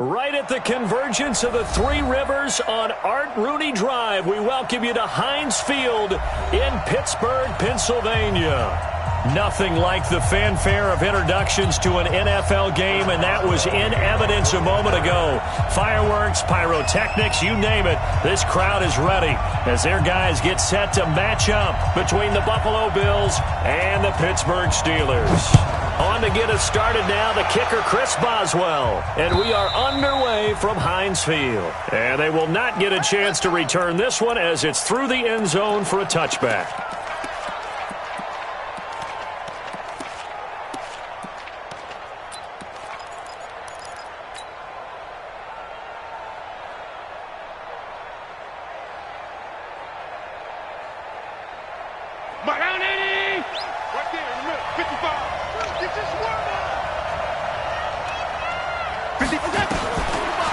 Right at the convergence of the Three Rivers on Art Rooney Drive, we welcome you to Heinz Field in Pittsburgh, Pennsylvania. Nothing like the fanfare of introductions to an NFL game, and that was in evidence a moment ago. Fireworks, pyrotechnics, you name it. This crowd is ready as their guys get set to match up between the Buffalo Bills and the Pittsburgh Steelers. On to get us started now, the kicker, Chris Boswell. And we are underway from Heinz Field. And they will not get a chance to return this one as it's through the end zone for a touchback.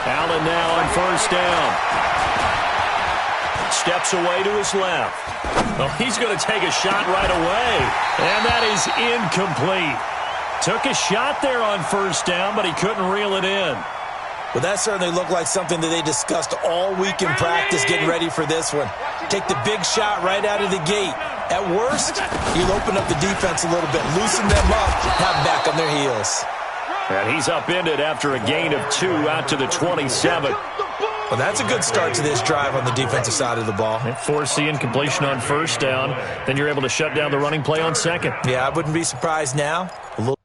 Allen now on first down. Steps away to his left. Oh, he's going to take a shot right away. And that is incomplete. Took a shot there on first down, but he couldn't reel it in. Well, that certainly looked like something that they discussed all week in practice getting ready for this one. Take the big shot right out of the gate. At worst, you'll open up the defense a little bit, loosen them up, have them back on their heels. And he's upended after a gain of 2 out to the 27. Well, that's a good start to this drive on the defensive side of the ball. Force the incompletion on first down. Then you're able to shut down the running play on second. Yeah, I wouldn't be surprised now. A little.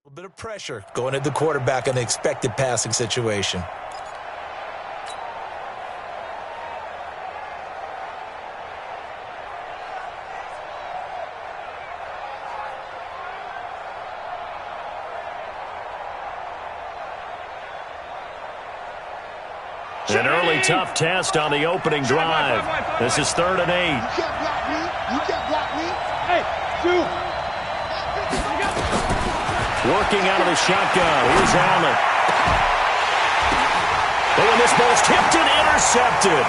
A bit of pressure going at the quarterback in the expected passing situation. An early tough test on the opening drive. This is 3rd and 8. You can't block me. You can't block me. Hey, shoot. Working out of the shotgun. Here's Allen. Oh, and this ball's tipped and intercepted.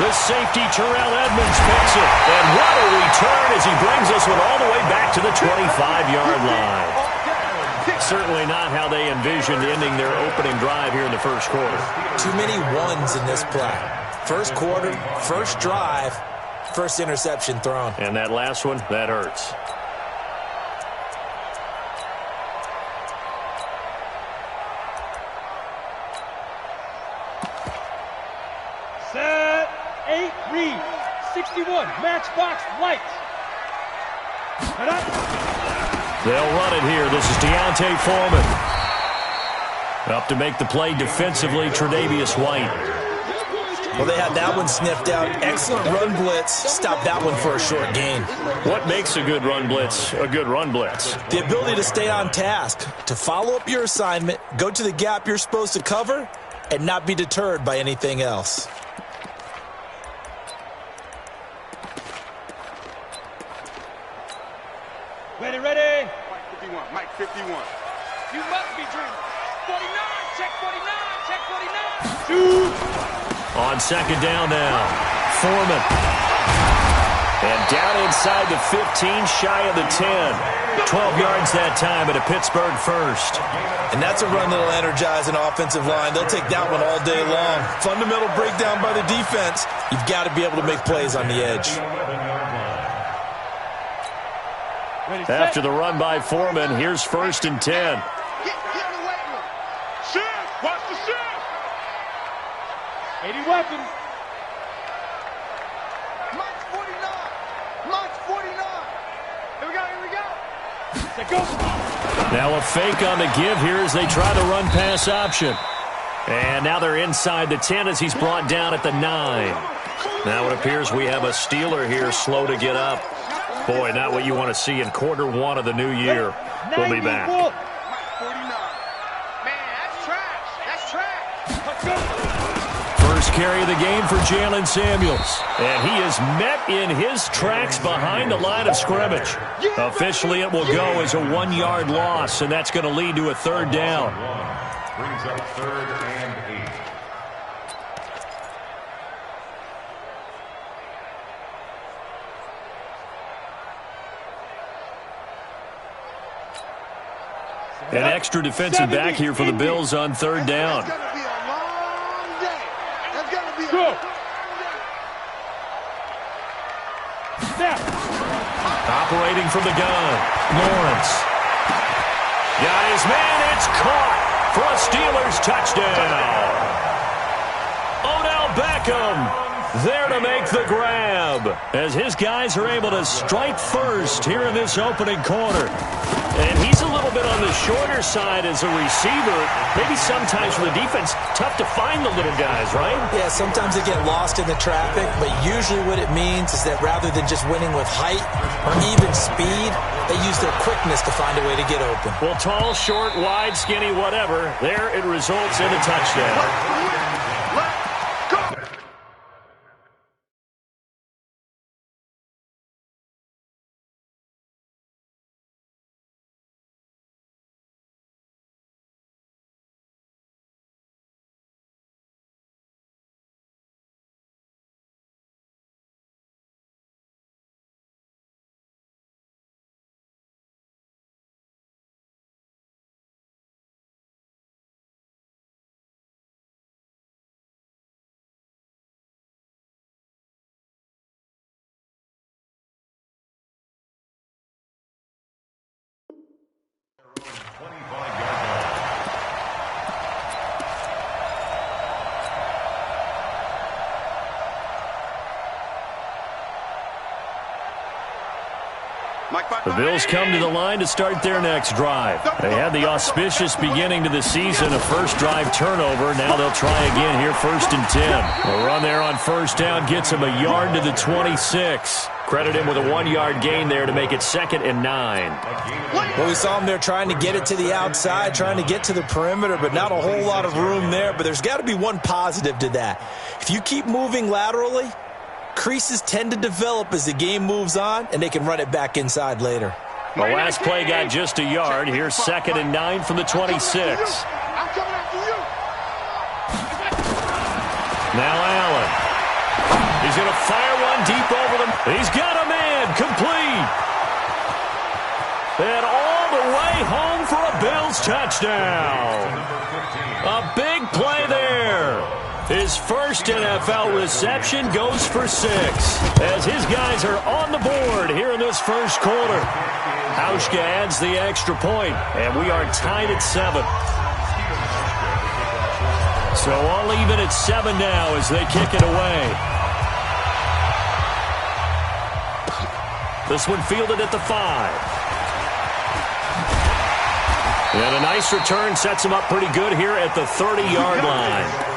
The safety, Terrell Edmonds, picks it. And what a return as he brings us one all the way back to the 25-yard line. Certainly not how they envisioned ending their opening drive here in the first quarter. Too many ones in this play. First quarter, first drive, first interception thrown. And that last one, that hurts. Set, 8, read, 61, matchbox, lights. Head up. They'll run it here. This is Deontay Foreman. Up to make the play defensively, Tre'Davious White. Well, they had that one sniffed out. Excellent run blitz. Stop that one for a short gain. What makes a good run blitz a good run blitz? The ability to stay on task, to follow up your assignment, go to the gap you're supposed to cover, and not be deterred by anything else. Ready, ready. Mike 51, Mike 51. You must be dreaming. 49, check 49, check 49. Shoot. On second down now, Foreman. And down inside the 15, shy of the 10. 12 yards that time at a Pittsburgh first. And that's a run that'll energize an offensive line. They'll take that one all day long. Fundamental breakdown by the defense. You've got to be able to make plays on the edge. After the run by Foreman, here's 1st and 10. Get in the weight room. Shift, watch the shift. 80 weapons. Mike's 49. Mike's 49. Here we go, here we go. Set, go. Now a fake on the give here as they try the run-pass option. And now they're inside the 10 as he's brought down at the 9. Now it appears we have a Steeler here slow to get up. Boy, not what you want to see in quarter 1 of the new year. We'll be back. Mike 49. Man, that's trash. That's trash. Let's go. carry of the game for Jaylen Samuels. And he is met in his tracks behind the line of scrimmage. Officially, it will go as a 1-yard loss, and that's going to lead to a third down. Brings up 3rd and 8. An extra defensive back here for the Bills on 3rd down. It's going to be a long day. It's going to be a long day. Operating from the gun, Lawrence. Got his man, it's caught for a Steelers touchdown. Odell Beckham there to make the grab as his guys are able to strike first here in this opening quarter. And he's a little bit on the shorter side as a receiver. Maybe sometimes for the defense, tough to find the little guys, right? Yeah, sometimes they get lost in the traffic, but usually what it means is that rather than just winning with height or even speed, they use their quickness to find a way to get open. Well, tall, short, wide, skinny, whatever, there it results in a touchdown. The Bills come to the line to start their next drive. They had the auspicious beginning to the season, a first drive turnover. Now they'll try again here, 1st and 10. The run there on 1st down gets him a yard to the 26. Credit him with a 1-yard gain there to make it 2nd and 9. Well, we saw him there trying to get it to the outside, trying to get to the perimeter, but not a whole lot of room there. But there's got to be one positive to that. If you keep moving laterally, creases tend to develop as the game moves on, and they can run it back inside later. The last play got just a yard. Here's 2nd and 9 from the 26. I'm coming after you. Now Allen. He's going to fire one deep over them. He's got a man complete. And all the way home for a Bills touchdown. A big play there. His first NFL reception goes for 6 as his guys are on the board here in this first quarter. Hauschka adds the extra point, and we are tied at 7. So all even at 7 now as they kick it away. This one fielded at the 5. And a nice return sets him up pretty good here at the 30-yard line.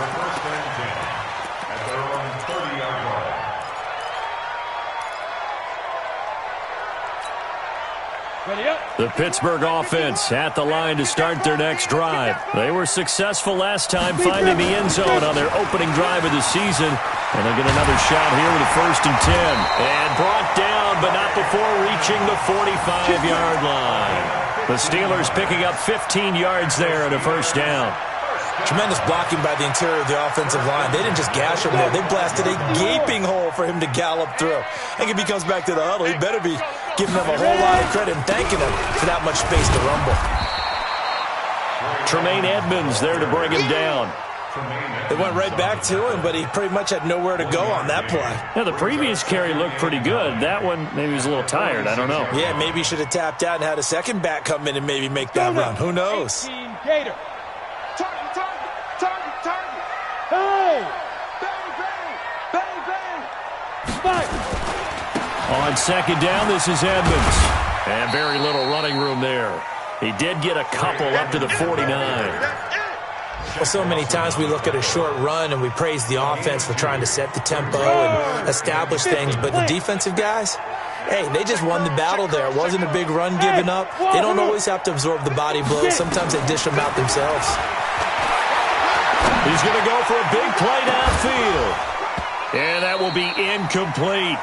The Pittsburgh offense at the line to start their next drive. They were successful last time finding the end zone on their opening drive of the season. And they'll get another shot here with a 1st and 10. And brought down, but not before reaching the 45-yard line. The Steelers picking up 15 yards there and a 1st down. Tremendous blocking by the interior of the offensive line. They didn't just gash him there. They blasted a gaping hole for him to gallop through. I think if he comes back to the huddle, he better be giving them a whole lot of credit and thanking them for that much space to rumble. Tremaine Edmonds there to bring him down. They went right back to him, but he pretty much had nowhere to go on that play. Yeah, the previous carry looked pretty good. That one, maybe he was a little tired. I don't know. Yeah, maybe he should have tapped out and had a second back come in and maybe make that run. Who knows? Gator. Target. Hey! Bang! On 2nd down, this is Edmonds. And very little running room there. He did get a couple up to the 49. Well, so many times we look at a short run and we praise the offense for trying to set the tempo and establish things, but the defensive guys, hey, they just won the battle there. It wasn't a big run given up. They don't always have to absorb the body blows. Sometimes they dish them out themselves. He's going to go for a big play downfield. And that will be incomplete.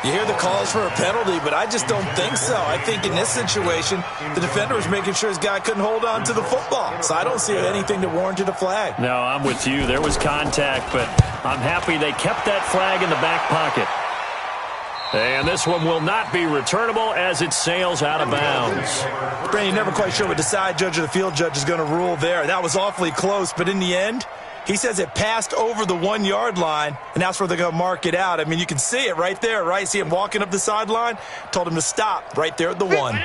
You hear the calls for a penalty, but I just don't think so. I think in this situation, the defender was making sure his guy couldn't hold on to the football. So I don't see anything that warranted a flag. No, I'm with you. There was contact, but I'm happy they kept that flag in the back pocket. And this one will not be returnable as it sails out of bounds. Brandon, you're never quite sure what the side judge or the field judge is going to rule there. That was awfully close, but in the end, he says it passed over the 1 yard line, and that's where they're going to mark it out. I mean, you can see it right there, right? See him walking up the sideline? Told him to stop right there at the 1.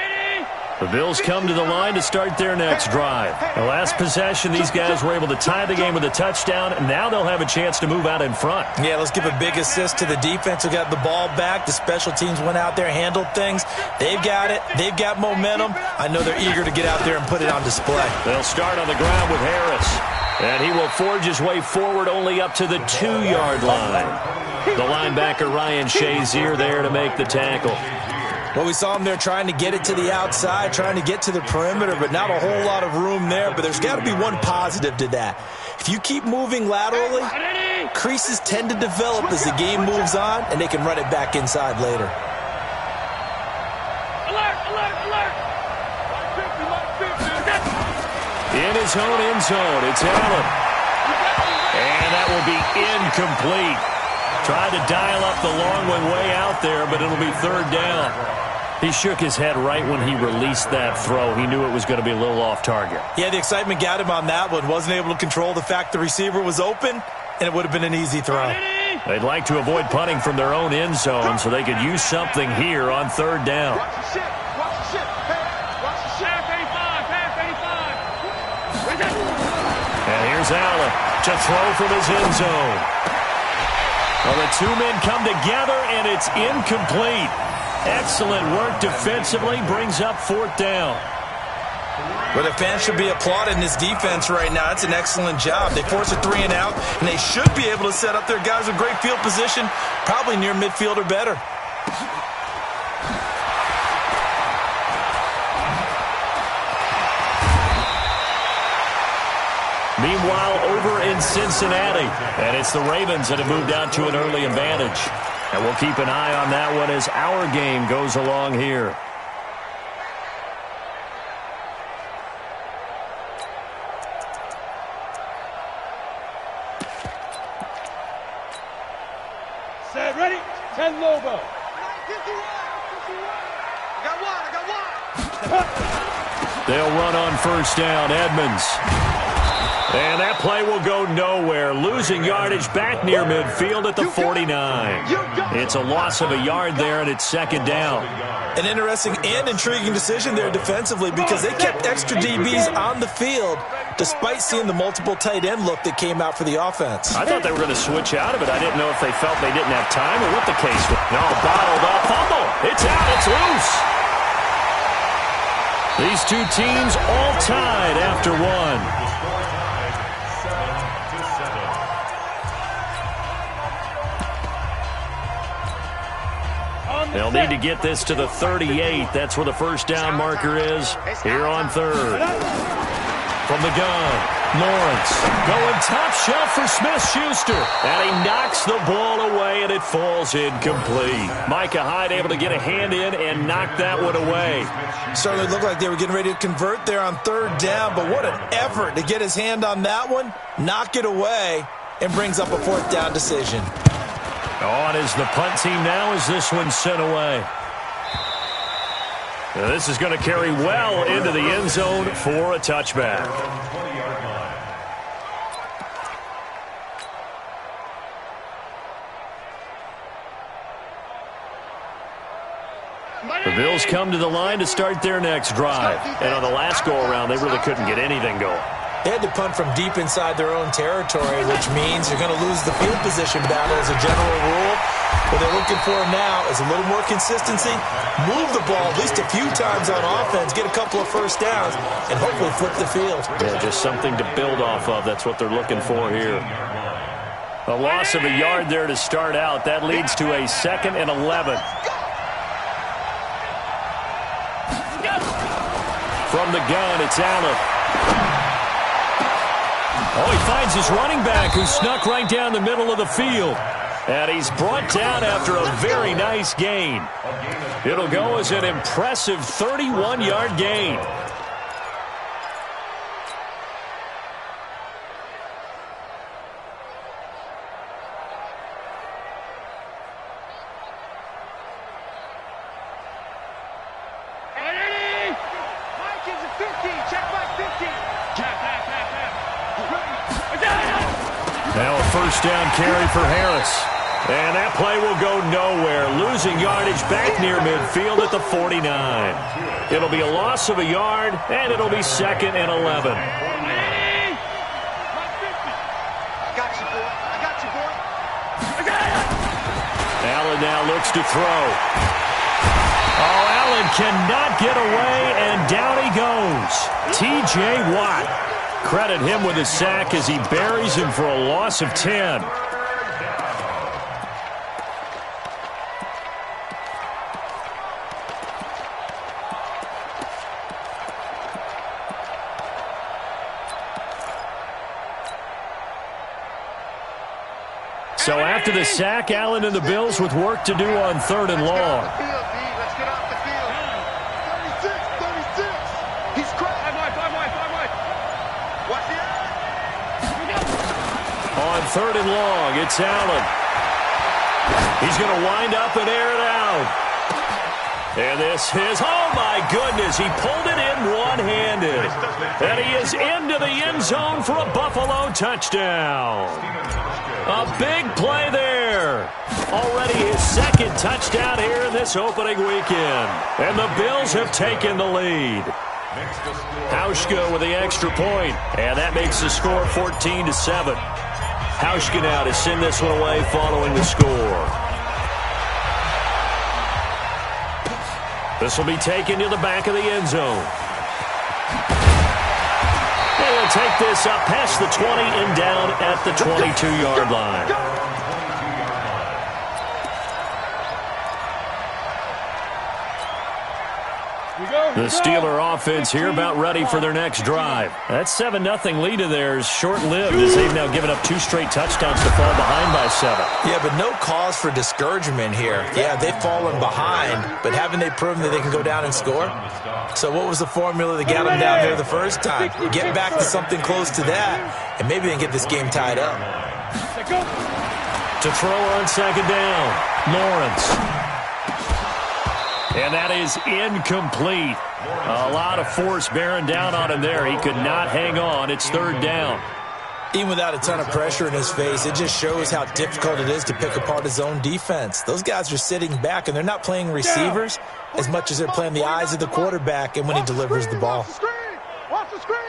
The Bills come to the line to start their next drive. The last possession, these guys were able to tie the game with a touchdown, and now they'll have a chance to move out in front. Yeah, let's give a big assist to the defense who got the ball back. The special teams went out there, handled things. They've got it. They've got momentum. I know they're eager to get out there and put it on display. They'll start on the ground with Harris. And he will forge his way forward only up to the 2 yard line. The linebacker, Ryan Shazier, there to make the tackle. Well, we saw him there trying to get it to the outside, trying to get to the perimeter, but not a whole lot of room there. But there's got to be one positive to that. If you keep moving laterally, creases tend to develop as the game moves on, and they can run it back inside later. Alert, alert, alert. In his own end zone, it's Allen. And that will be incomplete. Tried to dial up the long one way out there, but it'll be third down. He shook his head right when he released that throw. He knew it was going to be a little off target. Yeah, the excitement got him on that one. Wasn't able to control the fact the receiver was open, and it would have been an easy throw. They'd like to avoid punting from their own end zone so they could use something here on third down. Watch the shit. Watch the shit. Watch the shit. Pass 85. And here's Allen to throw from his end zone. Well, the two men come together, and it's incomplete. Excellent work defensively, brings up fourth down. Well, the fans should be applauding this defense right now. It's an excellent job. They force a 3 and out, and they should be able to set up their guys with great field position, probably near midfield or better. Meanwhile, over in Cincinnati, and it's the Ravens that have moved out to an early advantage. And we'll keep an eye on that one as our game goes along here. Set, ready? 10 Lobo. I got one. They'll run on first down, Edmonds. And that play will go nowhere, losing yardage back near midfield at the 49. It's a loss of a yard there, and it's second down. An interesting and intriguing decision there defensively because they kept extra DBs on the field despite seeing the multiple tight end look that came out for the offense. I thought they were going to switch out of it. I didn't know if they felt they didn't have time or what the case was. No, bottled up, fumble. It's out, it's loose. These two teams all tied after one. They'll need to get this to the 38. That's where the first down marker is here on third. From the gun, Lawrence going top shelf for Smith-Schuster. And he knocks the ball away, and it falls incomplete. Micah Hyde able to get a hand in and knock that one away. Certainly looked like they were getting ready to convert there on third down, but what an effort to get his hand on that one, knock it away, and brings up a fourth down decision. On is the punt team now as this one's sent away. Now this is going to carry well into the end zone for a touchback. The Bills come to the line to start their next drive. And on the last go-around, they really couldn't get anything going. They had to punt from deep inside their own territory, which means you're going to lose the field position battle as a general rule. What they're looking for now is a little more consistency, move the ball at least a few times on offense, get a couple of first downs, and hopefully flip the field. Yeah, just something to build off of. That's what they're looking for here. A loss of a yard there to start out. That leads to a 2nd and 11. From the gun, it's Allen. Oh, he finds his running back who snuck right down the middle of the field. And he's brought down after a very nice gain. It'll go as an impressive 31-yard gain. Now a first down carry for Harris. And that play will go nowhere, losing yardage back near midfield at the 49. It'll be a loss of a yard, and it'll be 2nd and 11. I got you, boy. I got you, boy. Allen now looks to throw. Oh, Allen cannot get away, and down he goes. T.J. Watt. Credit him with a sack as he buries him for a loss of 10. So after the sack, Allen and the Bills with work to do on 3rd and long. Let's get off the field. 36. He's cracked. Five wide. Watch the On 3rd and long, it's Allen. He's going to wind up and air it out. And this is, oh my goodness, he pulled it in one-handed. And he is into the end zone for a Buffalo touchdown. A big play there. Already his 2nd touchdown here in this opening weekend. And the Bills have taken the lead. Hauschka with the extra point. And that makes the score 14-7. Hauschka now to send this one away following the score. This will be taken to the back of the end zone. They'll take this up past the 20 and down at the 22-yard line. The Steeler offense here about ready for their next drive. That 7-0 lead of theirs short-lived as they've now given up 2 straight touchdowns to fall behind by 7. Yeah, but no cause for discouragement here. Yeah, they've fallen behind, but haven't they proven that they can go down and score? So what was the formula that got them down there the first time? Get back to something close to that, and maybe they can get this game tied up. To throw on 2nd down, Lawrence. And that is incomplete. A lot of force bearing down on him there. He could not hang on. It's 3rd down. Even without a ton of pressure in his face, it just shows how difficult it is to pick apart his own defense. Those guys are sitting back, and they're not playing receivers as much as they're playing the eyes of the quarterback and when he delivers the ball. Watch the screen.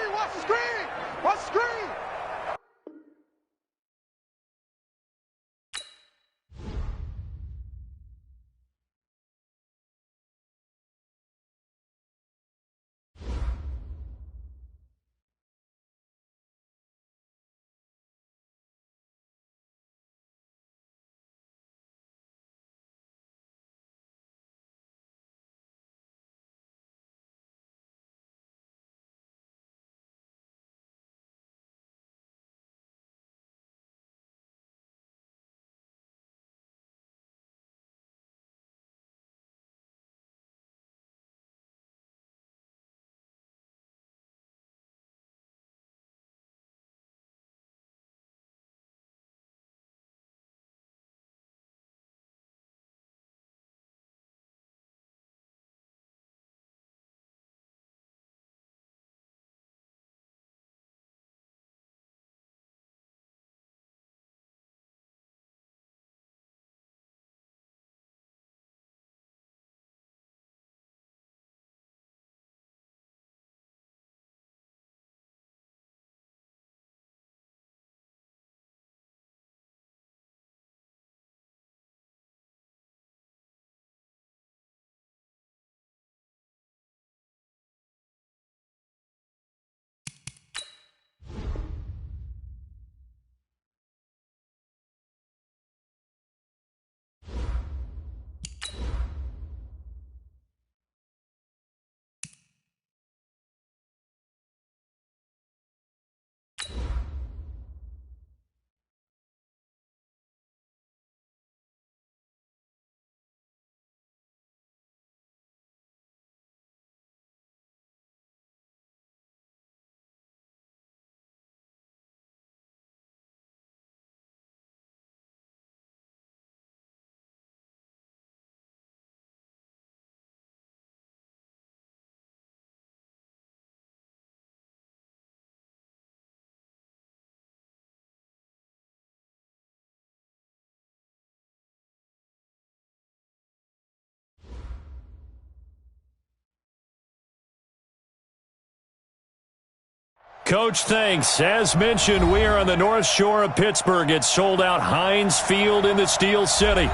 Coach, thanks. As mentioned, we are on the North Shore of Pittsburgh. It's sold out Heinz Field in the Steel City.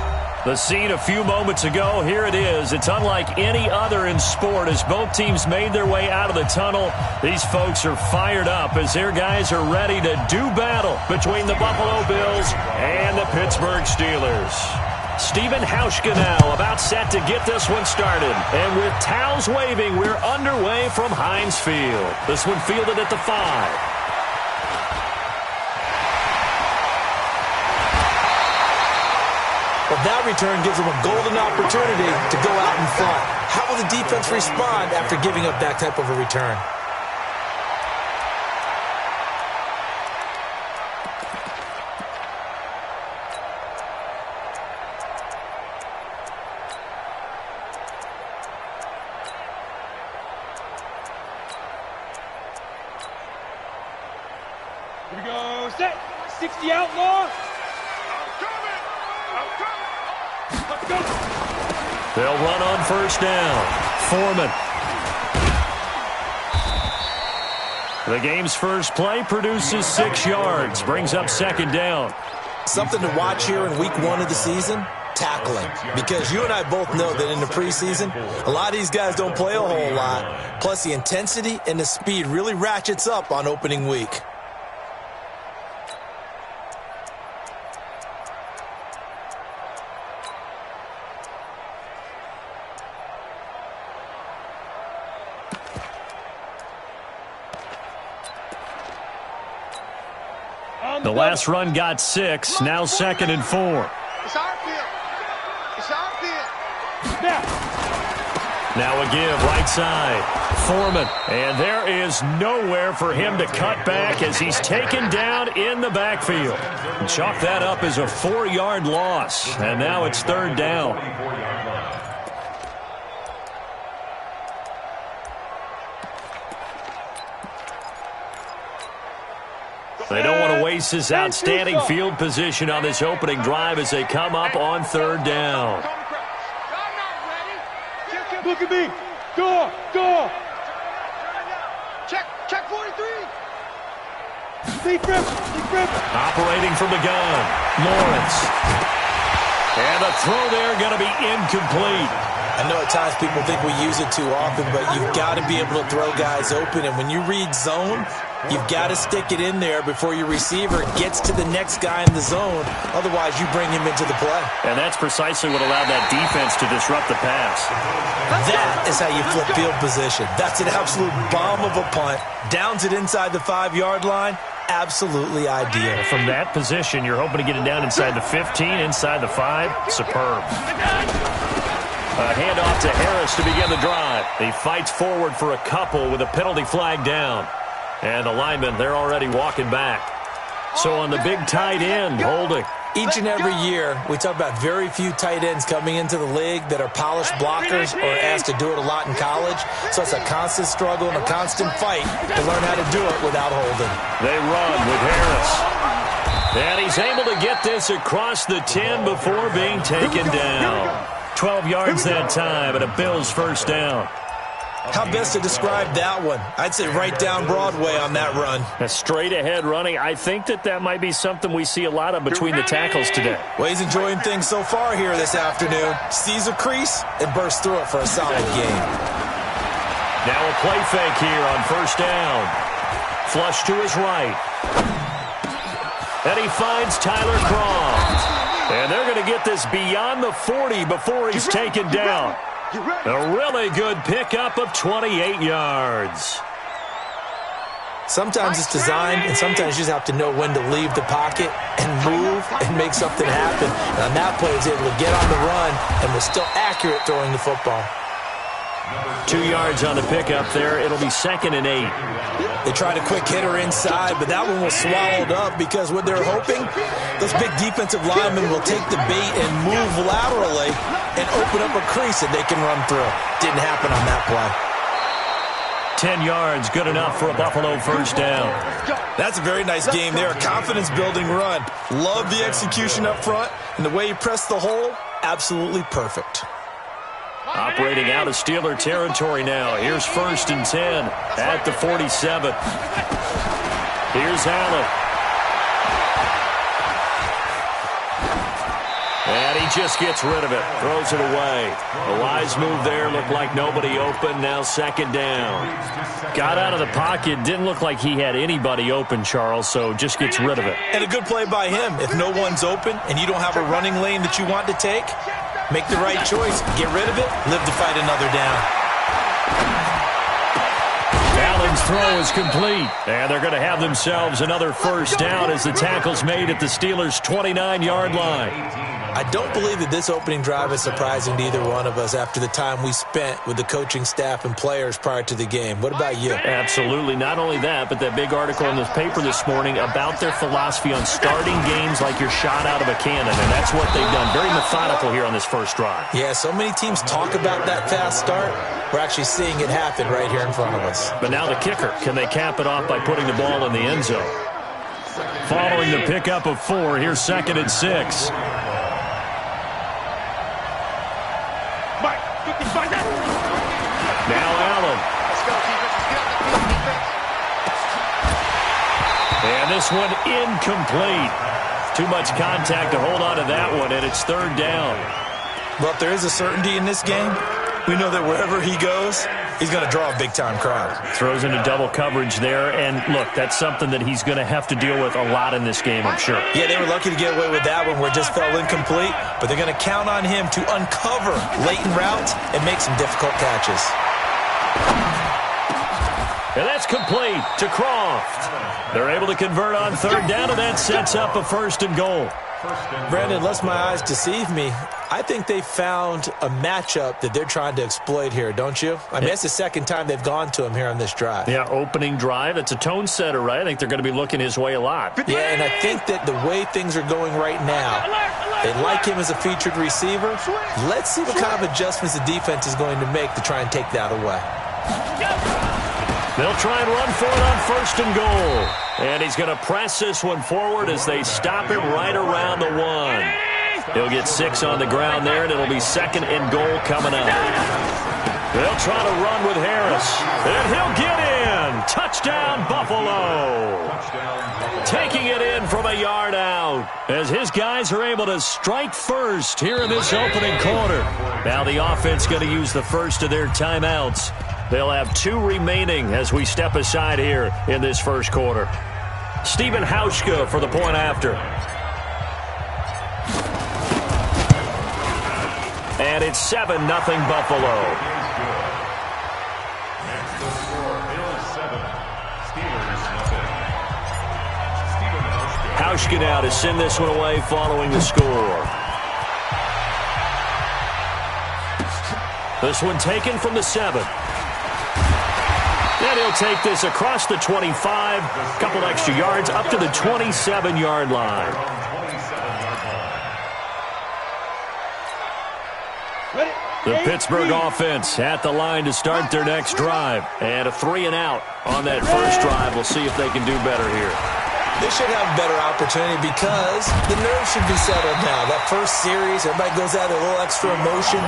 The scene a few moments ago, here it is. It's unlike any other in sport as both teams made their way out of the tunnel. These folks are fired up as their guys are ready to do battle between the Buffalo Bills and the Pittsburgh Steelers. Stephen Hauschka now about set to get this one started. And with towels waving, we're underway from Heinz Field. This one fielded at the 5. Well, that return gives them a golden opportunity to go out in front. How will the defense respond after giving up that type of a return? Here we go, set. 60 outlaw. Let's go. They'll run on first down. Foreman. The game's first play produces 6 yards. Brings up second down. Something to watch here in week 1 of the season, tackling. Because you and I both know that in the preseason, a lot of these guys don't play a whole lot. Plus the intensity and the speed really ratchets up on opening week. The last run got 6, now 2nd and 4. It's our field. It's our field. Now a give, right side. Foreman. And there is nowhere for him to cut back as he's taken down in the backfield. Chalk that up as a 4-yard loss. And now it's 3rd down. They don't want to waste this outstanding field position on this opening drive as they come up on 3rd down. Look at me. Go. Check 43. Deep grip. Operating from the gun. Lawrence. And the throw there going to be incomplete. I know at times people think we use it too often, but you've got to be able to throw guys open. And when you read zone, you've got to stick it in there before your receiver gets to the next guy in the zone. Otherwise, you bring him into the play. And that's precisely what allowed that defense to disrupt the pass. That is how you flip field position. That's an absolute bomb of a punt. Downs it inside the 5-yard line. Absolutely ideal. From that position, you're hoping to get it down inside the 15, inside the 5. Superb. A handoff to Harris to begin the drive. He fights forward for a couple with a penalty flag down. And the linemen, they're already walking back. So on the big tight end, holding. Each and every year, we talk about very few tight ends coming into the league that are polished blockers or asked to do it a lot in college. So it's a constant struggle and a constant fight to learn how to do it without holding. They run with Harris. And he's able to get this across the 10 before being taken down. 12 yards that time and a Bills first down. How best to describe that one? I'd say right down Broadway on that run. A straight ahead running. I think that might be something we see a lot of between the tackles today. Well, he's enjoying things so far here this afternoon. Sees a crease and bursts through it for a solid game. Now a play fake here on first down. Flush to his right. And he finds Tyler Croft. And they're going to get this beyond the 40 before he's taken down. A really good pickup of 28 yards. Sometimes it's designed, and sometimes you just have to know when to leave the pocket and move and make something happen. And on that play, he was able to get on the run and was still accurate throwing the football. 2 yards on the pickup there. It'll be 2nd and 8. They tried a quick hitter inside, but that one was swallowed up because what they're hoping, those big defensive linemen will take the bait and move laterally and open up a crease that they can run through. Didn't happen on that play. 10 yards, good enough for a Buffalo first down. That's a very nice game there. A confidence-building run. Love the execution up front, and the way he pressed the hole, absolutely perfect. Operating out of Steeler territory now. Here's 1st and 10 at the 47. Here's Allen. And he just gets rid of it. Throws it away. A wise move there. Looked like nobody open. Now 2nd down. Got out of the pocket. Didn't look like he had anybody open, Charles, so just gets rid of it. And a good play by him. If no one's open and you don't have a running lane that you want to take, make the right choice. Get rid of it. Live to fight another down. Allen's throw is complete. And they're going to have themselves another 1st down as the tackle's made at the Steelers' 29-yard line. I don't believe that this opening drive is surprising to either one of us after the time we spent with the coaching staff and players prior to the game. What about you? Absolutely. Not only that, but that big article in the paper this morning about their philosophy on starting games like you're shot out of a cannon, and that's what they've done. Very methodical here on this 1st drive. Yeah, so many teams talk about that fast start. We're actually seeing it happen right here in front of us. But now the kicker. Can they cap it off by putting the ball in the end zone? Following the pickup of 4, here's 2nd and 6. Now Allen. And this one incomplete. Too much contact to hold on to that one, and it's 3rd down. Well, if there is a certainty in this game, we know that wherever he goes, he's going to draw a big-time crowd. Throws into double coverage there, and look, that's something that he's going to have to deal with a lot in this game, I'm sure. Yeah, they were lucky to get away with that one where it just fell incomplete, but they're going to count on him to uncover latent routes and make some difficult catches. And that's complete to Croft. They're able to convert on 3rd down, and that sets up a 1st and goal. Brandon, unless my eyes deceive me, I think they found a matchup that they're trying to exploit here, don't you? I mean, that's the 2nd time they've gone to him here on this drive. Yeah, opening drive. It's a tone setter, right? I think they're going to be looking his way a lot. Yeah, and I think that the way things are going right now, they like him as a featured receiver. Let's see what kind of adjustments the defense is going to make to try and take that away. They'll try and run for it on 1st and goal. And he's going to press this one forward as they stop him right around the 1. He'll get 6 on the ground there, and it'll be 2nd and goal coming up. They'll try to run with Harris. And he'll get in. Touchdown, Buffalo. Taking it in from a yard out as his guys are able to strike first here in this opening quarter. Now the offense going to use the first of their timeouts. They'll have 2 remaining as we step aside here in this 1st quarter. Stephen Hauschka for the point after. And it's 7-0 Buffalo. Hauschka now to send this one away following the score. This one taken from the 7. And he'll take this across the 25, couple extra yards, up to the 27-yard line. The Pittsburgh offense at the line to start their next drive. And a 3-and-out on that 1st drive. We'll see if they can do better here. They should have a better opportunity because the nerves should be settled now. That first series, everybody goes out with a little extra emotion.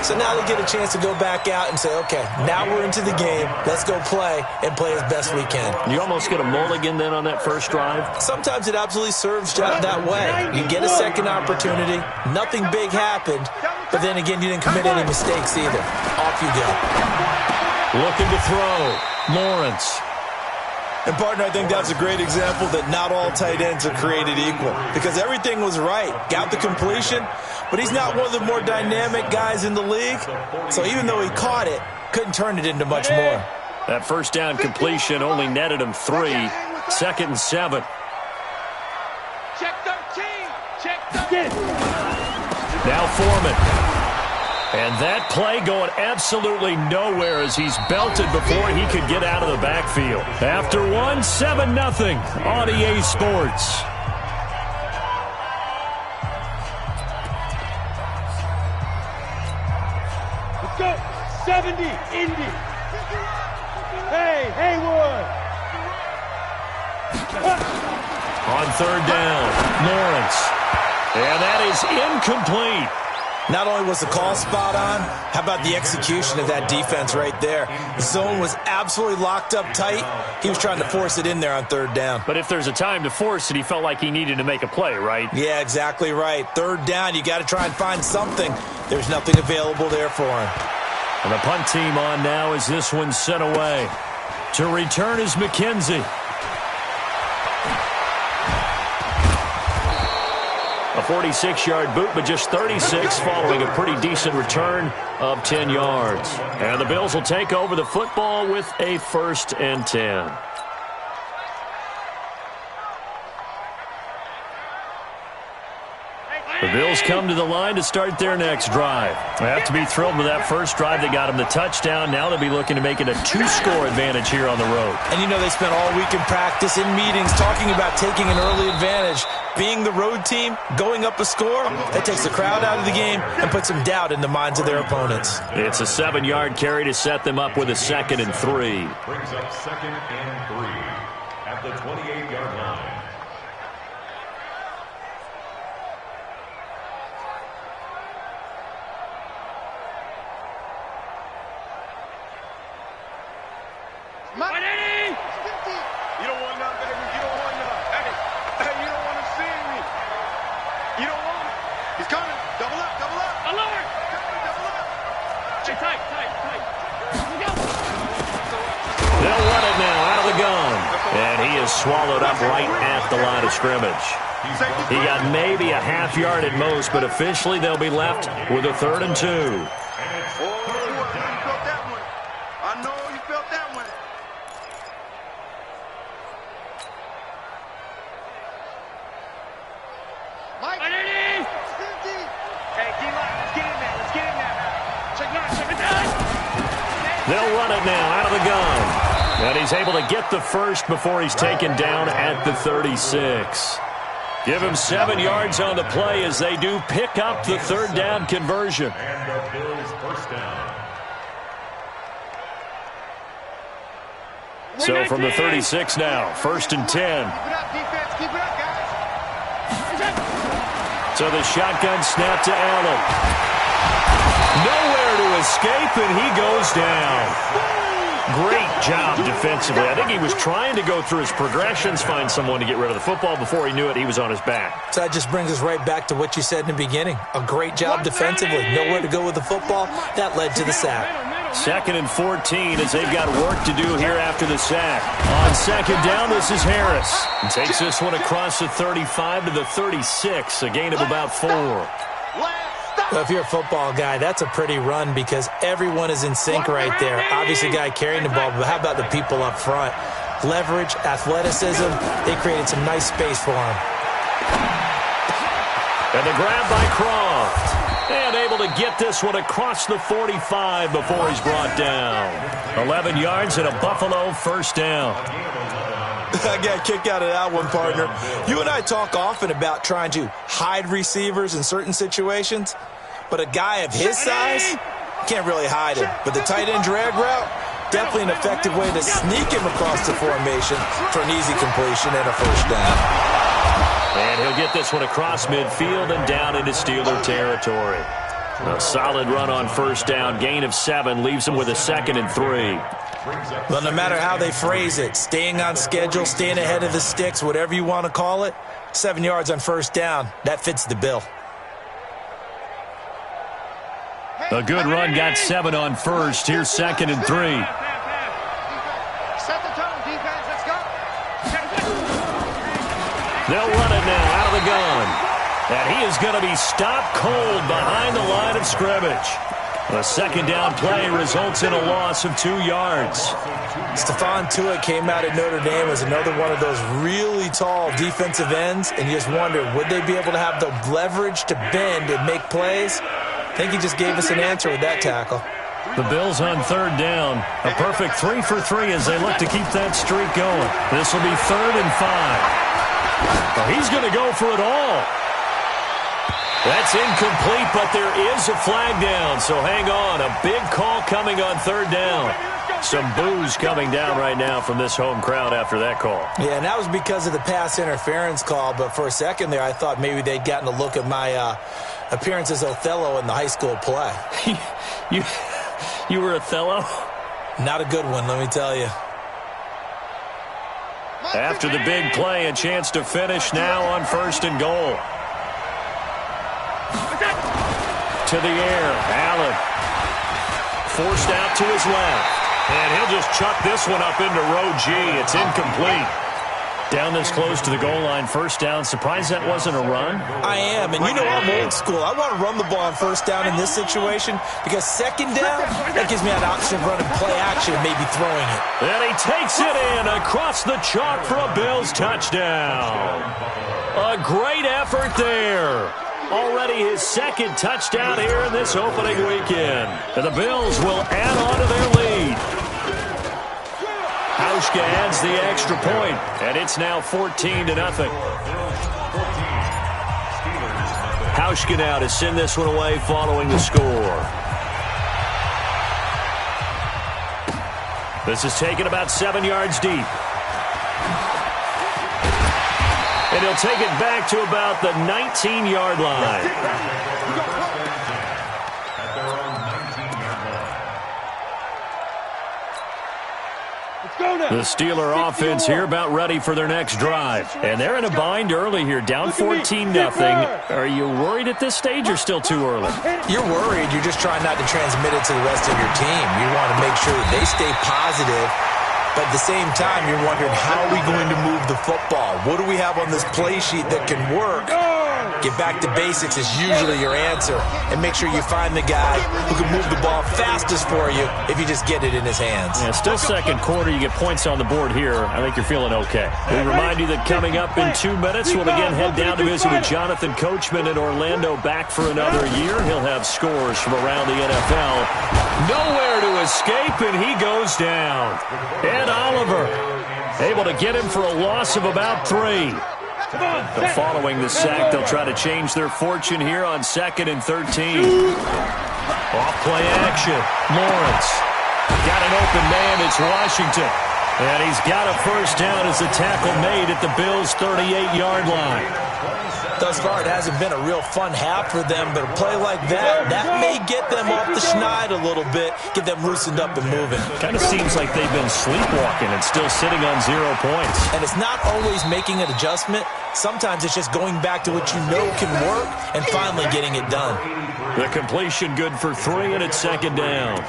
So now they get a chance to go back out and say, okay, now we're into the game. Let's go play and play as best we can. You almost get a mulligan then on that 1st drive? Sometimes it absolutely serves that way. You get a 2nd opportunity. Nothing big happened. But then again, you didn't commit any mistakes either. Off you go. Looking to throw. Lawrence. And, partner, I think that's a great example that not all tight ends are created equal because everything was right. Got the completion, but he's not one of the more dynamic guys in the league. So even though he caught it, couldn't turn it into much more. That 1st down completion only netted him 3. 2nd and 7. Check 13. Check 13. Now Foreman. And that play going absolutely nowhere as he's belted before he could get out of the backfield. After 1, 7-0 on EA Sports. Let's go. 70, Indy. Hey, Haywood. On 3rd down, Lawrence. And that is incomplete. Not only was the call spot on, how about the execution of that defense right there? The zone was absolutely locked up tight. He was trying to force it in there on third down. But if there's a time to force it, he felt like he needed to make a play, right? Yeah, exactly right. Third down, you got to try and find something. There's nothing available there for him. And the punt team on now as this one's sent away. To return is McKenzie. A 46-yard boot, but just 36 following a pretty decent return of 10 yards. And the Bills will take over the football with a 1st and 10. The Bills come to the line to start their next drive. They have to be thrilled with that first drive. They got them the touchdown. Now they'll be looking to make it a 2-score advantage here on the road. And you know they spent all week in practice, in meetings, talking about taking an early advantage. Being the road team, going up a score, that takes the crowd out of the game and puts some doubt in the minds of their opponents. It's a 7-yard carry to set them up with a 2nd and 3. Brings up 2nd and 3 at the 28-yard line. You don't want none, baby. You don't want none. Hey, you don't want him seeing me. You don't want him. He's coming. Double up, double up. Lower. Double up. Tight. They'll run it now out of the gun. And he is swallowed up right at the line of scrimmage. He got maybe a half yard at most, but officially they'll be left with a 3rd and 2. I know you felt that one. Mike. Underneath. Hey, let's get in there. Let's get in there now. Check it down. They'll run it now out of the gun. And he's able to get the first before he's taken down at the 36. Give him 7 yards on the play as they do pick up the 3rd down conversion. And the Bills' 1st down. So from the 36 now, 1st and 10. Keep it up, defense. Keep it up, guys. So the shotgun snap to Allen. Nowhere to escape, and he goes down. Great job defensively. I think he was trying to go through his progressions, find someone to get rid of the football. Before he knew it, he was on his back. So that just brings us right back to what you said in the beginning. A great job defensively. Nowhere to go with the football. That led to the sack. 2nd and 14 as they've got work to do here after the sack. On 2nd down, this is Harris. And takes this one across the 35 to the 36, a gain of about 4. Well, if you're a football guy, that's a pretty run because everyone is in sync right there. Obviously, the guy carrying the ball, but how about the people up front? Leverage, athleticism, they created some nice space for him. And the grab by Croft. And able to get this one across the 45 before he's brought down. 11 yards and a Buffalo 1st down. I got a kick out of that one, partner. You and I talk often about trying to hide receivers in certain situations, but a guy of his size can't really hide him. But the tight end drag route, definitely an effective way to sneak him across the formation for an easy completion and a 1st down. And he'll get this one across midfield and down into Steeler territory. A solid run on 1st down, gain of 7, leaves him with a 2nd and 3. Well, no matter how they phrase it, staying on schedule, staying ahead of the sticks, whatever you want to call it, 7 yards on 1st down, that fits the bill. A good run, got 7 on 1st. Here's 2nd and 3. Set the tone, defense. Let's go. They'll run it now out of the gun. And he is going to be stopped cold behind the line of scrimmage. A 2nd down play results in a loss of 2 yards. Stephon Tuitt came out at Notre Dame as another one of those really tall defensive ends, and you just wonder, would they be able to have the leverage to bend and make plays? I think he just gave us an answer with that tackle. The Bills on 3rd down. A perfect 3 for 3 as they look to keep that streak going. This will be 3rd and 5. Well, he's going to go for it all. That's incomplete, but there is a flag down, so hang on. A big call coming on 3rd down. Some boos coming down right now from this home crowd after that call. Yeah, and that was because of the pass interference call, but for a second there I thought maybe they'd gotten a look at my appearance as Othello in the high school play. You were Othello? Not a good one, let me tell you. After the big play, a chance to finish now on 1st and goal. To the air, Allen. Forced out to his left. And he'll just chuck this one up into row G. It's incomplete. Down this close to the goal line, 1st down. Surprised that wasn't a run? I am, and you know I'm old school. I want to run the ball on 1st down in this situation because 2nd down, that gives me an option of running play action and maybe throwing it. And he takes it in across the chalk for a Bills touchdown. A great effort there. Already his 2nd touchdown here in this opening weekend. And the Bills will add on to their lead. Hauschka adds the extra point, and it's now 14-0. Hauschka now to send this one away following the score. This is taken about 7 yards deep. And he'll take it back to about the 19-yard line. The Steeler offense here about ready for their next drive. And they're in a bind early here, down 14-0. Are you worried at this stage or still too early? You're worried. You're just trying not to transmit it to the rest of your team. You want to make sure that they stay positive. But at the same time, you're wondering, how are we going to move the football? What do we have on this play sheet that can work? Get back to basics is usually your answer. And make sure you find the guy who can move the ball fastest for you if you just get it in his hands. Yeah, still 2nd quarter. You get points on the board here. I think you're feeling okay. We remind you that coming up in 2 minutes, we'll again head down to visit with Jonathan Coachman in Orlando, back for another year. He'll have scores from around the NFL. Nowhere to escape, and he goes down. Ed Oliver able to get him for a loss of about 3. So following the sack, they'll try to change their fortune here on 2nd and 13. Off play action. Lawrence got an open man. It's Washington. And he's got a 1st down as the tackle made at the Bills' 38-yard line. Thus far, it hasn't been a real fun half for them, but a play like that may get them off the schneid a little bit, get them loosened up and moving. Kind of seems like they've been sleepwalking and still sitting on 0 points. And it's not always making an adjustment. Sometimes it's just going back to what you know can work and finally getting it done. The completion good for 3, and it's 2nd down.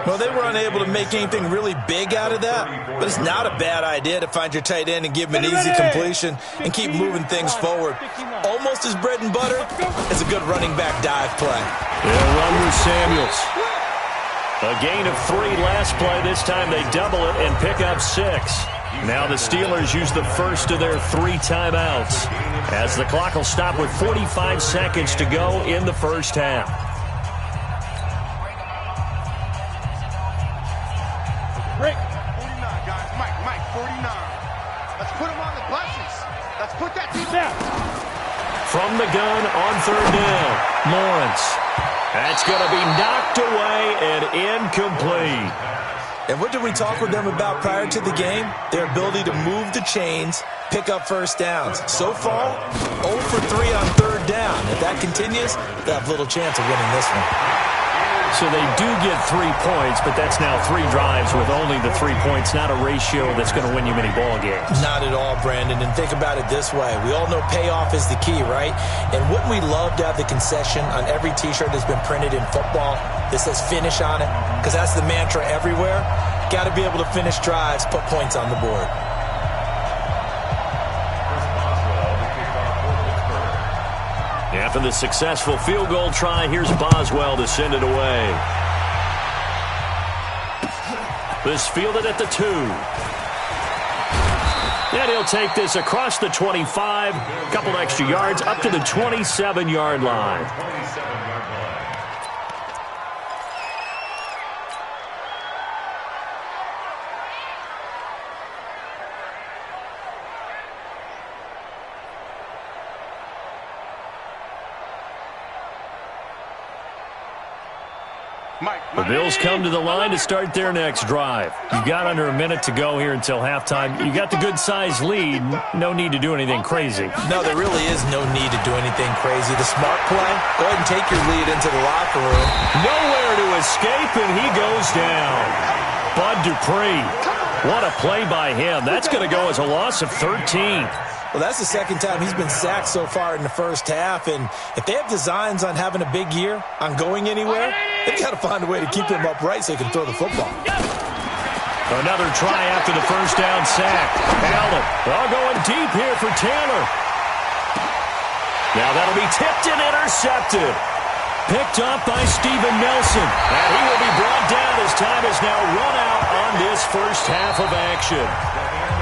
Well, they were unable to make anything really big out of that, but it's not a bad idea to find your tight end and give him an easy completion and keep moving things forward. Almost as bread and butter as a good running back dive play. They'll run with Samuels. A gain of 3 last play. This time they double it and pick up 6. Now the Steelers use the first of their 3 timeouts as the clock will stop with 45 seconds to go in the 1st half. Break. 49, guys. Mike, 49. Let's put him on the buses. Let's put that team down. From the gun on 3rd down, Lawrence. That's going to be knocked away and incomplete. And what did we talk with them about prior to the game? Their ability to move the chains, pick up 1st downs. So far, 0 for 3 on 3rd down. If that continues, they'll have little chance of winning this one. So they do get 3 points, but that's now 3 drives with only the 3 points, not a ratio that's going to win you many ball games. Not at all, Brandon. And think about it this way. We all know payoff is the key, right? And wouldn't we love to have the concession on every T-shirt that's been printed in football that says finish on it? Because that's the mantra everywhere. Got to be able to finish drives, put points on the board. After the successful field goal try, here's Boswell to send it away. This fielded at the 2. And he'll take this across the 25, a couple extra yards, up to the 27-yard line. The Bills come to the line to start their next drive. You got under a minute to go here until halftime. You got the good-sized lead. No need to do anything crazy. No, there really is no need to do anything crazy. The smart play, go ahead and take your lead into the locker room. Nowhere to escape, and he goes down. Bud Dupree. What a play by him. That's going to go as a loss of 13. Well, that's the second time he's been sacked so far in the first half, and if they have designs on having a big year, on going anywhere, they've got to find a way to keep him upright so he can throw the football. Another try after the first down sack. Allen, all going deep here for Taylor. Now that'll be tipped and intercepted. Picked up by Steven Nelson, and he will be brought down as time is now run out on this first half of action.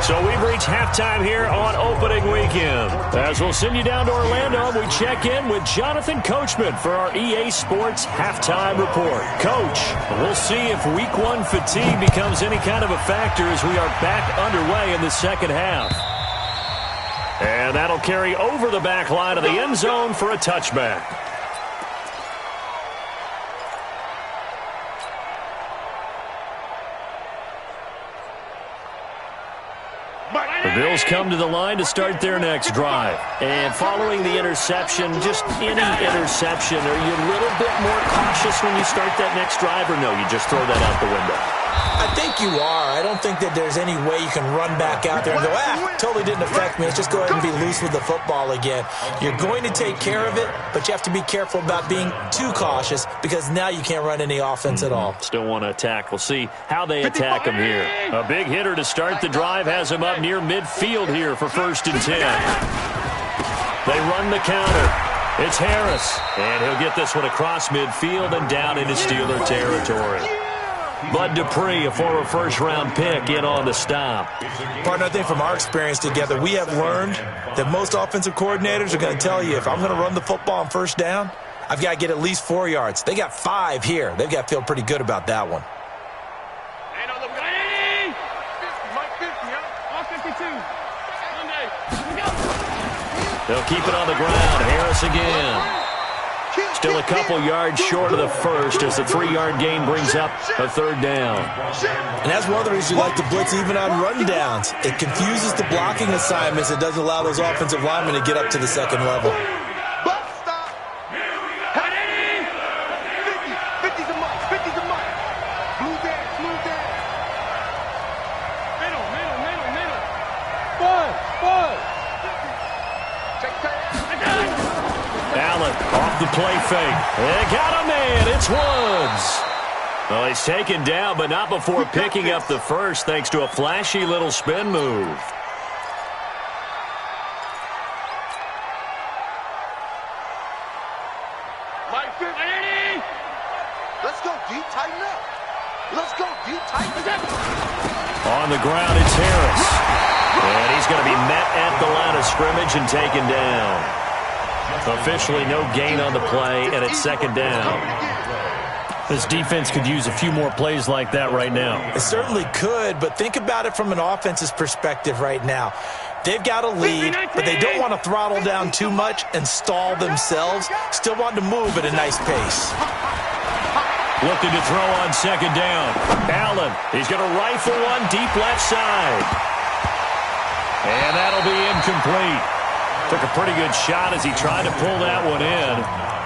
So we've reached halftime here on opening weekend. As we'll send you down to Orlando, we check in with Jonathan Coachman for our EA Sports Halftime Report. Coach, we'll see if Week 1 fatigue becomes any kind of a factor as we are back underway in the second half. And that'll carry over the back line of the end zone for a touchback. The Bills come to the line to start their next drive. And following the interception, just any interception, are you a little bit more cautious when you start that next drive, or no, you just throw that out the window? I think you are. I don't think that there's any way you can run back out there and go, totally didn't affect me. Let's just go ahead and be loose with the football again. You're going to take care of it, but you have to be careful about being too cautious because now you can't run any offense at all. Still want to attack. We'll see how they attack him here. A big hitter to start the drive has him up near midfield here for 1st and 10. They run the counter. It's Harris, and he'll get this one across midfield and down into Steeler territory. Bud Dupree, a former first-round pick, in on the stop. Partner, I think from our experience together, we have learned that most offensive coordinators are going to tell you, if I'm going to run the football on first down, I've got to get at least 4 yards. They got 5 here. They've got to feel pretty good about that one. They'll keep it on the ground. Harris again. Still a couple yards short of the first as the 3-yard gain brings up a 3rd down. And that's one of the reasons you like to blitz even on run downs. It confuses the blocking assignments. It doesn't allow those offensive linemen to get up to the second level. Off the play fake. They got a man. It's Woods. Well, he's taken down, but not before picking up the first thanks to a flashy little spin move. Let's go deep, tighten up. Let's go deep, tighten up. On the ground, it's Harris. And he's going to be met at the line of scrimmage and taken down. Officially no gain on the play, and it's 2nd down. This defense could use a few more plays like that right now. It certainly could, but think about it from an offense's perspective right now. They've got a lead, but they don't want to throttle down too much and stall themselves. Still want to move at a nice pace. Looking to throw on 2nd down. Allen, he's going to rifle one deep left side. And that'll be incomplete. Took a pretty good shot as he tried to pull that one in.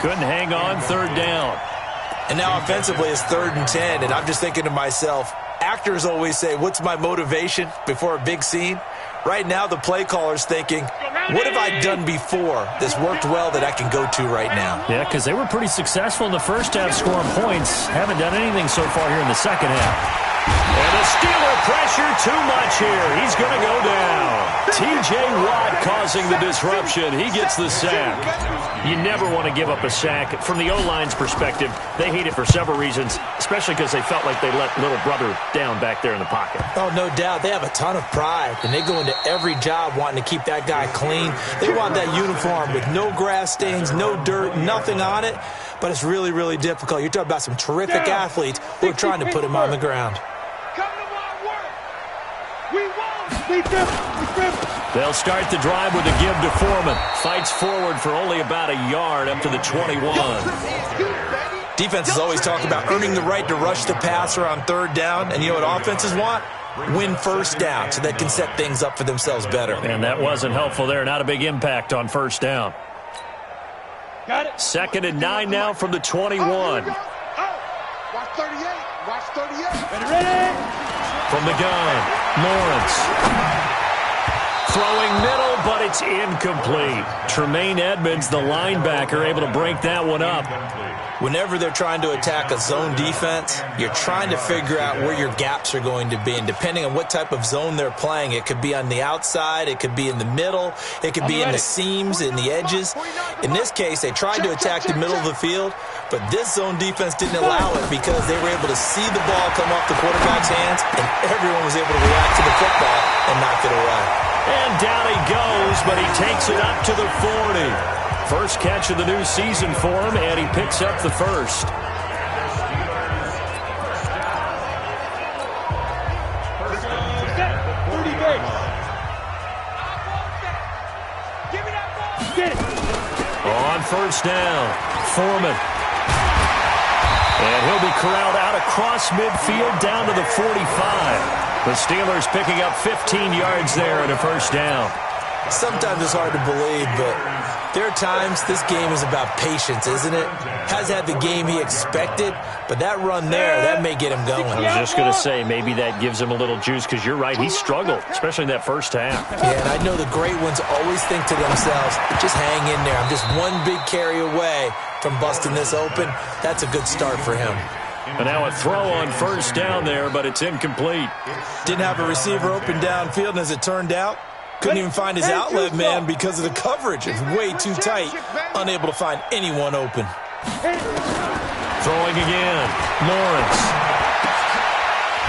Couldn't hang on 3rd down. And now offensively it's 3rd and 10, and I'm just thinking to myself, actors always say, what's my motivation before a big scene? Right now the play caller's thinking, what have I done before that's worked well that I can go to right now? Yeah, because they were pretty successful in the first half scoring points. Haven't done anything so far here in the second half. And the Steeler pressure too much here. He's going to go down. T.J. Watt causing the disruption. He gets the sack. You never want to give up a sack. From the O-line's perspective, they hate it for several reasons, especially because they felt like they let little brother down back there in the pocket. Oh, no doubt. They have a ton of pride, and they go into every job wanting to keep that guy clean. They want that uniform with no grass stains, no dirt, nothing on it. But it's really, really difficult. You're talking about some terrific athletes who are trying to put him on the ground. They'll start the drive with a give to Foreman. Fights forward for only about a yard up to the 21. Defenses always talk about earning the right to rush the passer on third down, and you know what offenses want? Win first down so they can set things up for themselves better. And that wasn't helpful there. Not a big impact on first down. Got it. 2nd and 9 now from the 21. Watch 38. Watch 38. Ready? From the gun, Lawrence. Throwing middle, but it's incomplete. Tremaine Edmonds, the linebacker, able to break that one up. Whenever they're trying to attack a zone defense, you're trying to figure out where your gaps are going to be. And depending on what type of zone they're playing, it could be on the outside, it could be in the middle, it could be in the seams, in the edges. In this case, they tried to attack the middle of the field, but this zone defense didn't allow it because they were able to see the ball come off the quarterback's hands, and everyone was able to react to the football and knock it away. And down he goes, but he takes it up to the 40. First catch of the new season for him, and he picks up the first. On first down, Foreman. And he'll be corralled out across midfield down to the 45. The Steelers picking up 15 yards there and a first down. Sometimes it's hard to believe, but there are times this game is about patience, isn't it? Has had the game he expected, but that run there, that may get him going. I was just going to say, maybe that gives him a little juice, because you're right, he struggled, especially in that first half. Yeah, and I know the great ones always think to themselves, just hang in there. I'm just one big carry away from busting this open. That's a good start for him. And now a throw on first down there, but it's incomplete. Didn't have a receiver open downfield, and as it turned out, couldn't even find his outlet man because of the coverage. It's way too tight. Unable to find anyone open. Throwing again. Lawrence.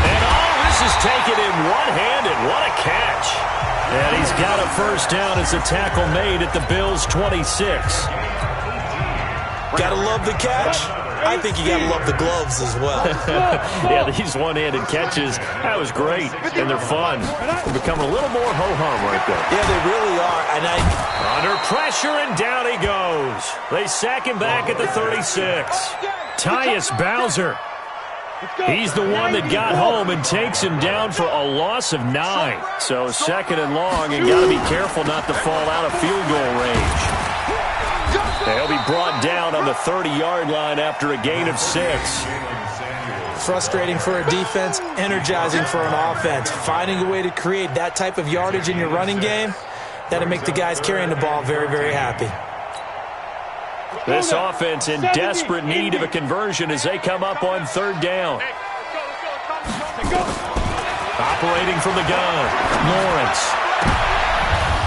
And this is taken in one-handed. What a catch. And he's got a first down as a tackle made at the Bills' 26. Gotta love the catch. I think you got to love the gloves as well. Yeah, these one-handed catches, that was great, and they're fun. They're becoming a little more ho-hum right there. Yeah, they really are. And under pressure, and down he goes. They sack him back at the 36. Tyus Bowser. He's the one that got home and takes him down for a loss of 9. So 2nd and long, and got to be careful not to fall out of field goal range. They'll be brought down on the 30-yard line after a gain of 6. Frustrating for a defense, energizing for an offense. Finding a way to create that type of yardage in your running game, that'll make the guys carrying the ball very, very happy. This offense in desperate need of a conversion as they come up on 3rd down. Operating from the gun, Lawrence.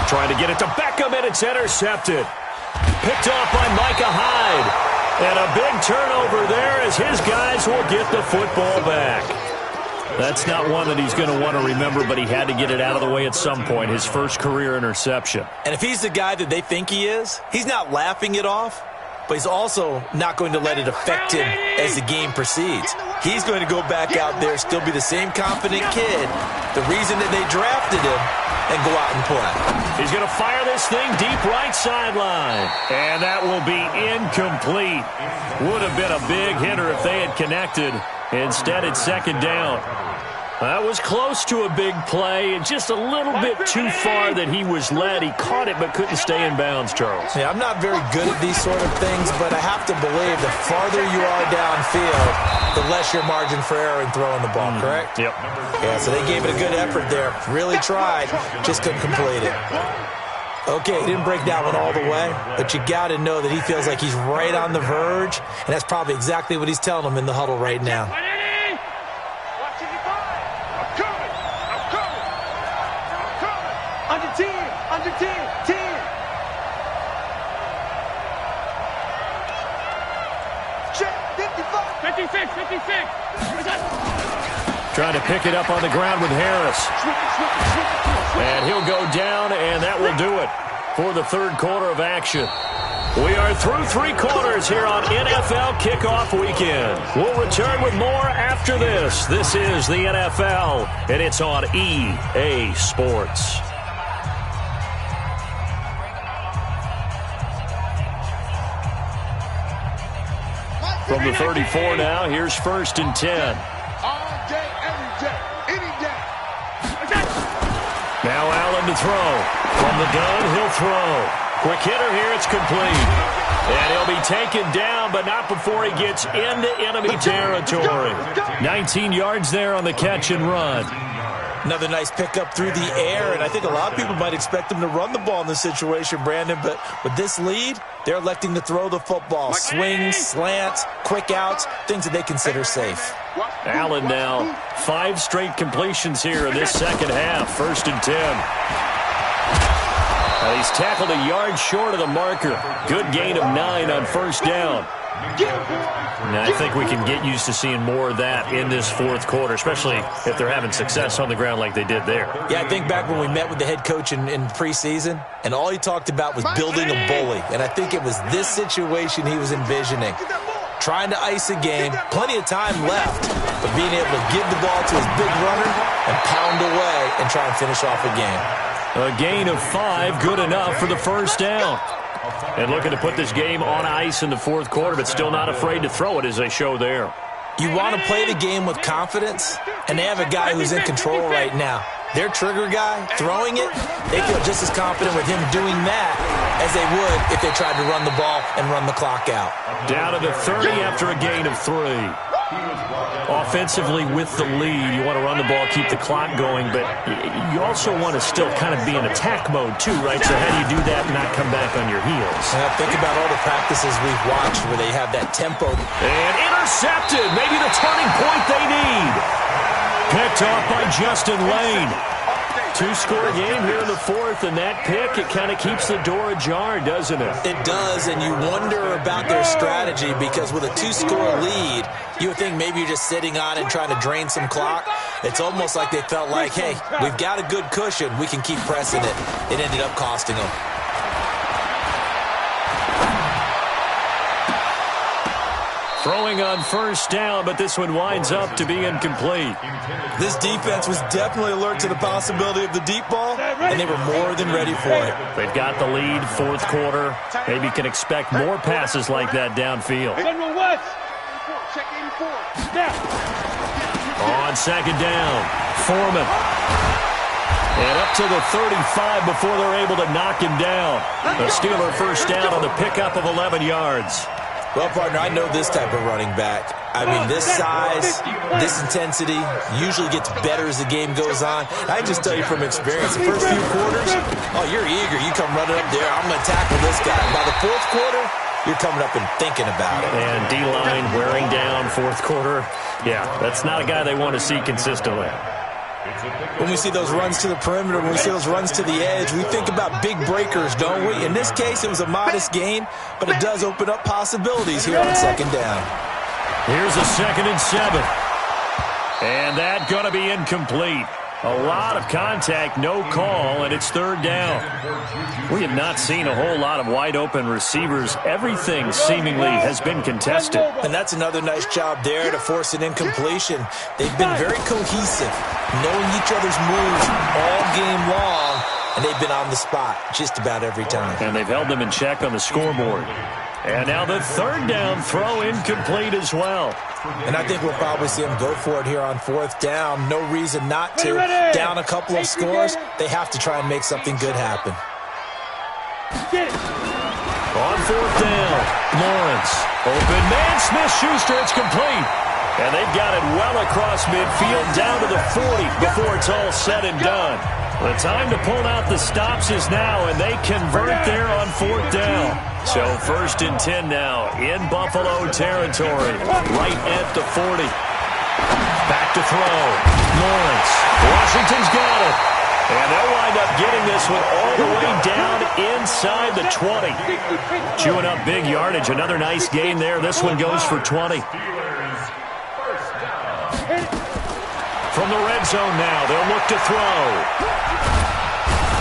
Trying to get it to Beckham, and it's intercepted. Picked off by Micah Hyde. And a big turnover there as his guys will get the football back. That's not one that he's going to want to remember, but he had to get it out of the way at some point, his first career interception. And if he's the guy that they think he is, he's not laughing it off, but he's also not going to let it affect him as the game proceeds. He's going to go back out there, still be the same confident kid, the reason that they drafted him, and go out and play. He's going to fire this thing deep right sideline. And that will be incomplete. Would have been a big hitter if they had connected. Instead, it's 2nd down. That was close to a big play, and just a little bit too far that he was led. He caught it but couldn't stay in bounds, Charles. Yeah, I'm not very good at these sort of things, but I have to believe the farther you are downfield, the less your margin for error in throwing the ball, correct? Yep. Yeah, so they gave it a good effort there. Really tried, just couldn't complete it. Okay, he didn't break that one all the way, but you got to know that he feels like he's right on the verge, and that's probably exactly what he's telling them in the huddle right now. Under 10, 10. 56. Trying to pick it up on the ground with Harris. And he'll go down, and that will do it for the 3rd quarter of action. We are through 3 quarters here on NFL Kickoff Weekend. We'll return with more after this. This is the NFL, and it's on EA Sports. From the 34 now, here's 1st and 10. All day, every day, any day. Now Allen to throw. From the gun, he'll throw. Quick hitter here, it's complete. And he'll be taken down, but not before he gets into enemy territory. 19 yards there on the catch and run. Another nice pickup through the air, and I think a lot of people might expect him to run the ball in this situation, Brandon, but with this lead, they're electing to throw the football. Swings, slants, quick outs, things that they consider safe. Allen now, 5 straight completions here in this second half. 1st and 10. He's tackled a yard short of the marker. Good gain of 9 on 1st down. And I think we can get used to seeing more of that in this 4th quarter, especially if they're having success on the ground like they did there. Yeah, I think back when we met with the head coach in preseason, and all he talked about was building a bully. And I think it was this situation he was envisioning. Trying to ice a game, plenty of time left, but being able to give the ball to his big runner and pound away and try and finish off a game. A gain of 5, good enough for the 1st down. And looking to put this game on ice in the 4th quarter, but still not afraid to throw it as they show there. You want to play the game with confidence, and they have a guy who's in control right now. Their trigger guy, throwing it, they feel just as confident with him doing that as they would if they tried to run the ball and run the clock out. Down to the 30 after a gain of 3. Offensively with the lead, you want to run the ball, keep the clock going, but you also want to still kind of be in attack mode too, right? So how do you do that and not come back on your heels? Think about all the practices we've watched where they have that tempo. And intercepted, maybe the turning point they need. Picked off by Justin Lane. 2-score game here in the 4th, and that pick, it kind of keeps the door ajar, doesn't it? It does, and you wonder about their strategy because with a 2-score lead, you would think maybe you're just sitting on it and trying to drain some clock. It's almost like they felt like, hey, we've got a good cushion. We can keep pressing it. It ended up costing them. Throwing on 1st down, but this one winds up to be incomplete. This defense was definitely alert to the possibility of the deep ball, and they were more than ready for it. They've got the lead, 4th quarter. Maybe can expect more passes like that downfield. Check 84. Now. On 2nd down, Foreman. And up to the 35 before they're able to knock him down. The Steeler 1st down on the pickup of 11 yards. Well, partner, I know this type of running back. I mean, this size, this intensity usually gets better as the game goes on. I just tell you from experience, the first few quarters, oh, you're eager. You come running up there, I'm going to tackle this guy. By the 4th quarter, you're coming up and thinking about it. And D-line wearing down 4th quarter. Yeah, that's not a guy they want to see consistently. When we see those runs to the perimeter, when we see those runs to the edge, we think about big breakers, don't we? In this case, it was a modest gain, but it does open up possibilities here on 2nd down. Here's a 2nd and 7. And that going to be incomplete. A lot of contact, no call, and it's 3rd down. We have not seen a whole lot of wide-open receivers. Everything seemingly has been contested. And that's another nice job there to force an incompletion. They've been very cohesive, knowing each other's moves all game long, and they've been on the spot just about every time. And they've held them in check on the scoreboard. And now the 3rd down throw incomplete as well. And I think we'll probably see them go for it here on 4th down. No reason not to. Down a couple of scores, they have to try and make something good happen. On 4th down, Lawrence. Open man, Smith-Schuster, it's complete. And they've got it well across midfield, down to the 40 before it's all said and done. The time to pull out the stops is now, and they convert there on 4th down. So 1st and 10 now in Buffalo territory, right at the 40. Back to throw. Lawrence. Washington's got it. And they'll wind up getting this one all the way down inside the 20. Chewing up big yardage. Another nice gain there. This one goes for 20. From the red zone now, they'll look to throw.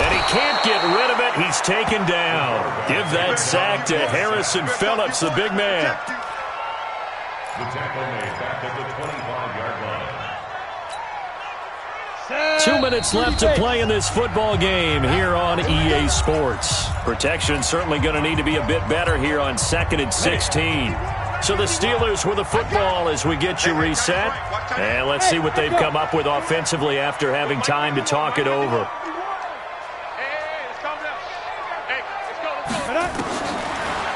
And he can't get rid of it. He's taken down. Give that sack to Harrison Phillips, the big man. The tackle made back at the 25-yard line. 2 minutes left to play in this football game here on EA Sports. Protection certainly going to need to be a bit better here on 2nd and 16. So the Steelers with the football as we get you reset. And let's see what they've come up with offensively after having time to talk it over.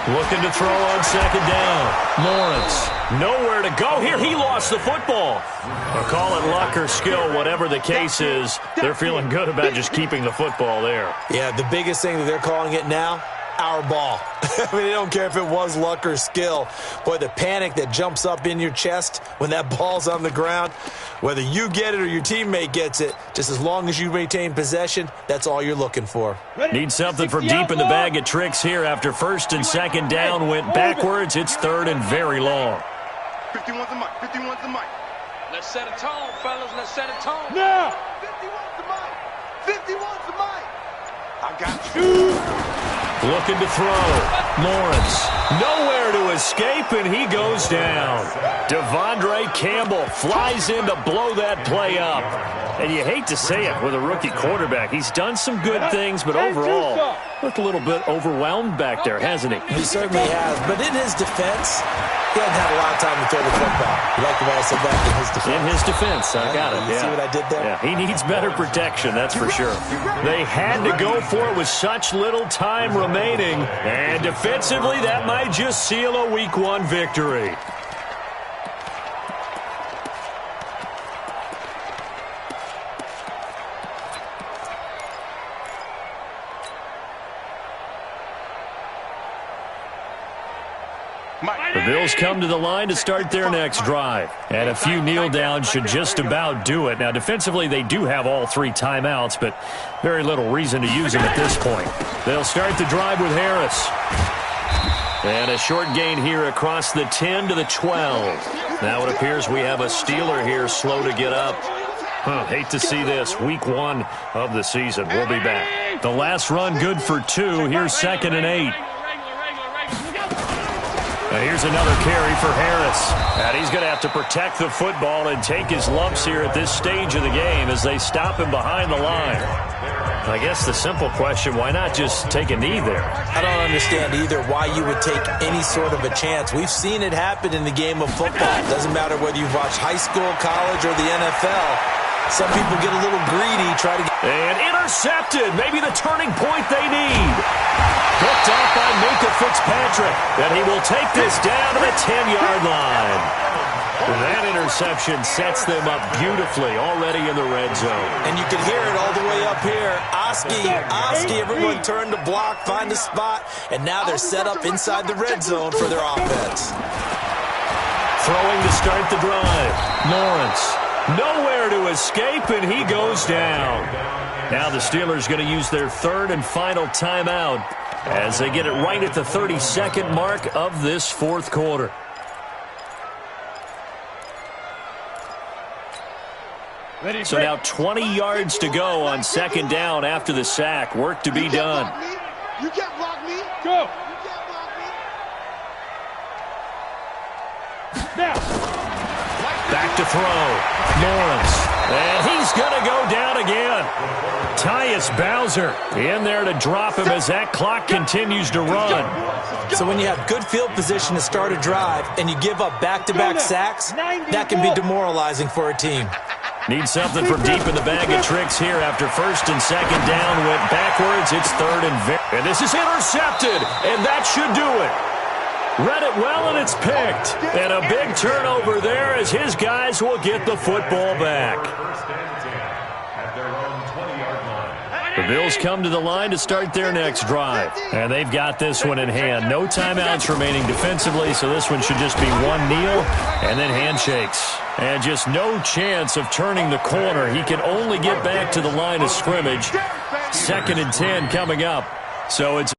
Looking to throw on second down. Lawrence, nowhere to go here. He lost the football. Or call it luck or skill, whatever the case is. They're feeling good about just keeping the football there. Yeah, the biggest thing that they're calling it now, our ball. I mean, they don't care if it was luck or skill. Boy, the panic that jumps up in your chest when that ball's on the ground, whether you get it or your teammate gets it, just as long as you retain possession, that's all you're looking for. Need something from deep in the bag of tricks here after first and second down went backwards. It's third and very long. 51's the mic. 51's the mic. Let's set a tone, fellas. Let's set a tone. Now. 51's the mic. 51's the mic. I got you. Looking to throw. Lawrence, nowhere to escape, and he goes down. Devondre Campbell flies in to blow that play up. And you hate to say it with a rookie quarterback. He's done some good things, but overall, looked a little bit overwhelmed back there, hasn't he? He certainly has. But in his defense, he hasn't had a lot of time to throw the football. You like the way I said that? In his defense. In his defense, I got it. You see what I did there? Yeah, he needs better protection, that's for sure. They had to go for it with such little time remaining. And defensively, that might just seal a Week 1 victory. The Bills come to the line to start their next drive. And a few kneel downs should just about do it. Now, defensively, they do have all 3 timeouts, but very little reason to use them at this point. They'll start the drive with Harris. And a short gain here across the 10 to the 12. Now it appears we have a Steeler here slow to get up. Hate to see this. Week 1 of the season. We'll be back. The last run good for 2. Here's 2nd and 8. Here's another carry for Harris. And he's going to have to protect the football and take his lumps here at this stage of the game as they stop him behind the line. I guess the simple question, why not just take a knee there? I don't understand either why you would take any sort of a chance. We've seen it happen in the game of football. It doesn't matter whether you've watched high school, college, or the NFL. Some people get a little greedy, try to get... And intercepted. Maybe the turning point they need. Picked off by Minka Fitzpatrick. And he will take this down to the 10-yard line. That interception sets them up beautifully already in the red zone. And you can hear it all the way up here. Oski, everyone turned to block, find a spot, and now they're set up inside the red zone for their offense. Throwing to start the drive. Lawrence, nowhere to escape, and he goes down. Now the Steelers going to use their 3rd and final timeout as they get it right at the 32nd mark of this 4th quarter. So now 20 yards to go on 2nd down after the sack. Work to be done. You can't block me. Go. You can't block me. Now. Back to throw. Lawrence. And he's going to go down again. Tyus Bowser in there to drop him as that clock continues to run. So when you have good field position to start a drive and you give up back-to-back sacks, that can be demoralizing for a team. Need something from deep in the bag of tricks here after 1st and 2nd down went backwards. It's 3rd and this is intercepted, and that should do it. Read it well, and it's picked. And a big turnover there as his guys will get the football back. The Bills come to the line to start their next drive. And they've got this one in hand. No timeouts remaining defensively, so this one should just be one kneel and then handshakes. And just no chance of turning the corner. He can only get back to the line of scrimmage. 2nd and 10 coming up. So it's